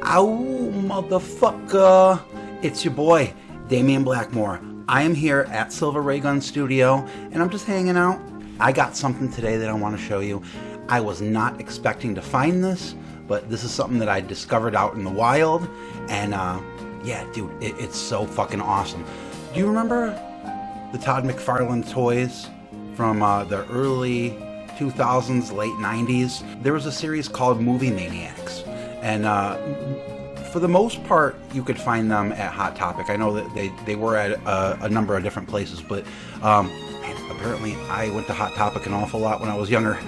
Ow, motherfucker. It's your boy, Damian Blackmour. I am here at Silver Ray Gun Studio, and I'm just hanging out. I got something today that I want to show you. I was not expecting to find this, but this is something that I discovered out in the wild, and yeah, dude, it's so fucking awesome. Do you remember the Todd McFarlane toys from the early 2000s, late 90s? There was a series called Movie Maniacs, and for the most part, you could find them at Hot Topic. I know that they were at a number of different places, but man, apparently I went to Hot Topic an awful lot when I was younger.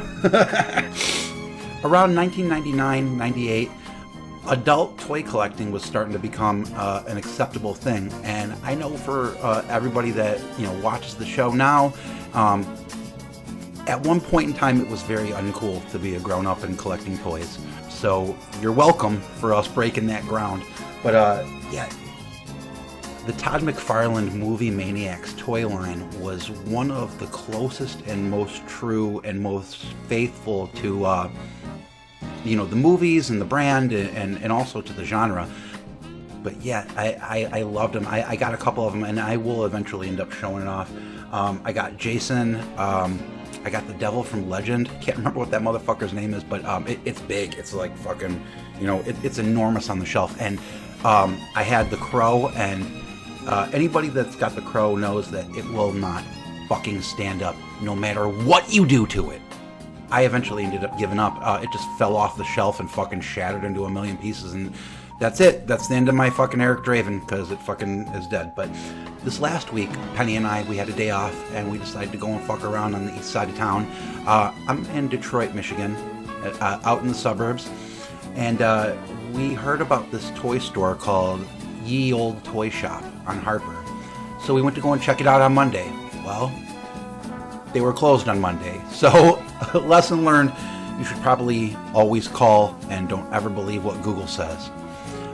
Around 1999, 98, adult toy collecting was starting to become an acceptable thing, and I know for everybody that watches the show now, at one point in time it was very uncool to be a grown-up and collecting toys. So you're welcome for us breaking that ground. But yeah, the Todd McFarlane Movie Maniacs toy line was one of the closest and most true and most faithful to the movies and the brand and also to the genre. But yeah, I loved them. I got a couple of them, and I will eventually end up showing it off. I got Jason. I got the Devil from Legend. Can't remember what that motherfucker's name is, but it's big. It's like fucking, it's enormous on the shelf. And I had the Crow, and anybody that's got the Crow knows that it will not fucking stand up no matter what you do to it. I eventually ended up giving up. It just fell off the shelf and fucking shattered into a million pieces, and that's it. That's the end of my fucking Eric Draven, because it fucking is dead. But this last week, Penny and I, we had a day off, and we decided to go and fuck around on the east side of town. I'm in Detroit, Michigan, out in the suburbs, and we heard about this toy store called Ye Old Toy Shopp on Harper. So we went to go and check it out on Monday. Well, they were closed on Monday. So, lesson learned, you should probably always call and don't ever believe what Google says.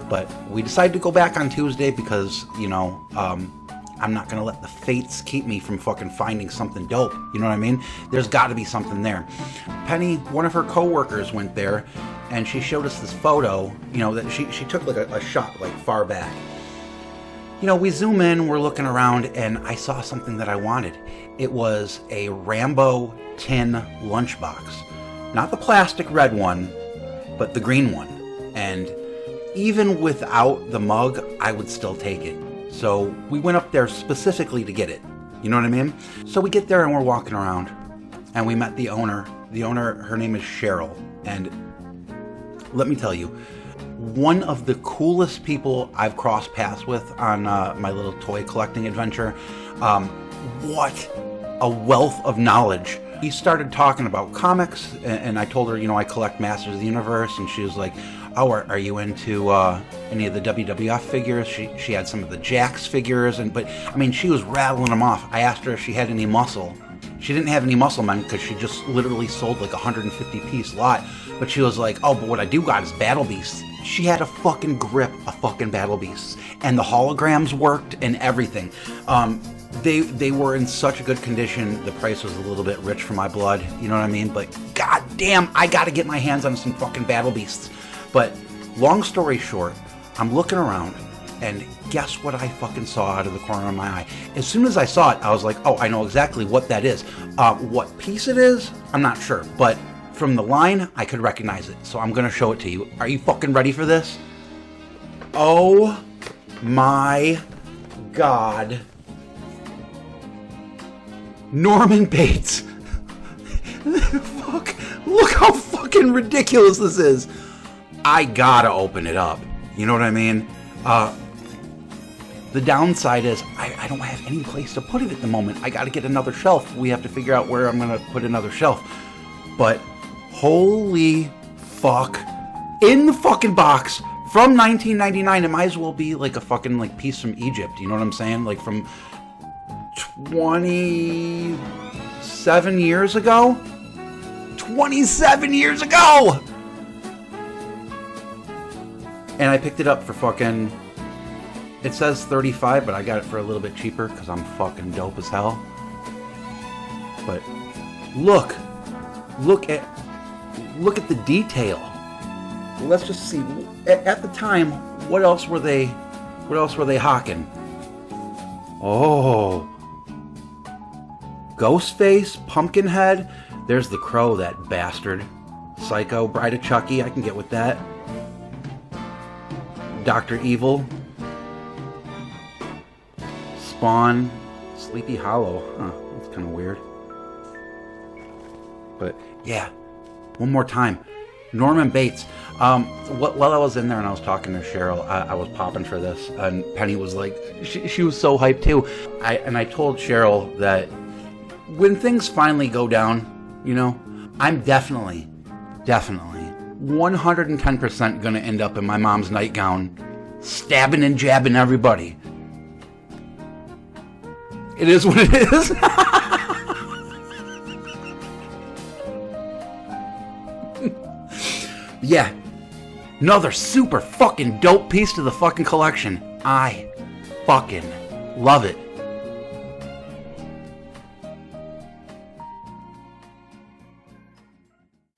But we decided to go back on Tuesday because, I'm not going to let the fates keep me from fucking finding something dope. You know what I mean? There's got to be something there. Penny, one of her coworkers, went there, and she showed us this photo, that she took like a shot like far back. We zoom in, we're looking around, and I saw something that I wanted. It was a Rambo tin lunchbox. Not the plastic red one, but the green one. And even without the mug, I would still take it. So we went up there specifically to get it. You know what I mean? So we get there and we're walking around, and we met the owner. The owner, her name is Cheryl. And let me tell you, one of the coolest people I've crossed paths with on my little toy collecting adventure. What a wealth of knowledge. We started talking about comics, and I told her, I collect Masters of the Universe, and she was like, oh, are you into any of the WWF figures? She had some of the Jax figures, but I mean, she was rattling them off. I asked her if she had any muscle. She didn't have any muscle men because she just literally sold like a 150-piece lot. But she was like, oh, but what I do got is Battle Beasts. She had a fucking grip of fucking Battle Beasts, and the holograms worked and everything. They were in such a good condition. The price was a little bit rich for my blood, you know what I mean? But goddamn, I gotta get my hands on some fucking Battle Beasts. But long story short, I'm looking around, and guess what I fucking saw out of the corner of my eye? As soon as I saw it, I was like, oh, I know exactly what that is. What piece it is, I'm not sure, but from the line, I could recognize it. So I'm gonna show it to you. Are you fucking ready for this? Oh my God. Norman Bates. Fuck, look how fucking ridiculous this is. I gotta open it up. You know what I mean? The downside is I don't have any place to put it at the moment. I gotta get another shelf. We have to figure out where I'm gonna put another shelf. But holy fuck. In the fucking box from 1999, it might as well be like a fucking piece from Egypt. You know what I'm saying? Like from 27 years ago? 27 years ago! And I picked it up for fucking, it says 35, but I got it for a little bit cheaper because I'm fucking dope as hell. But look at the detail. let's just see. At the time, what else were they hawking? Oh, Ghostface, Pumpkinhead. There's the Crow, that bastard. Psycho, Bride of Chucky, I can get with that. Dr. Evil. Spawn. Sleepy Hollow. Huh, that's kind of weird. But, yeah. One more time. Norman Bates. While I was in there and I was talking to Cheryl, I was popping for this, and Penny was like, she was so hyped too. I told Cheryl that when things finally go down, you know, I'm definitely 110% gonna end up in my mom's nightgown, stabbing and jabbing everybody. It is what it is. Yeah, another super fucking dope piece to the fucking collection. I fucking love it.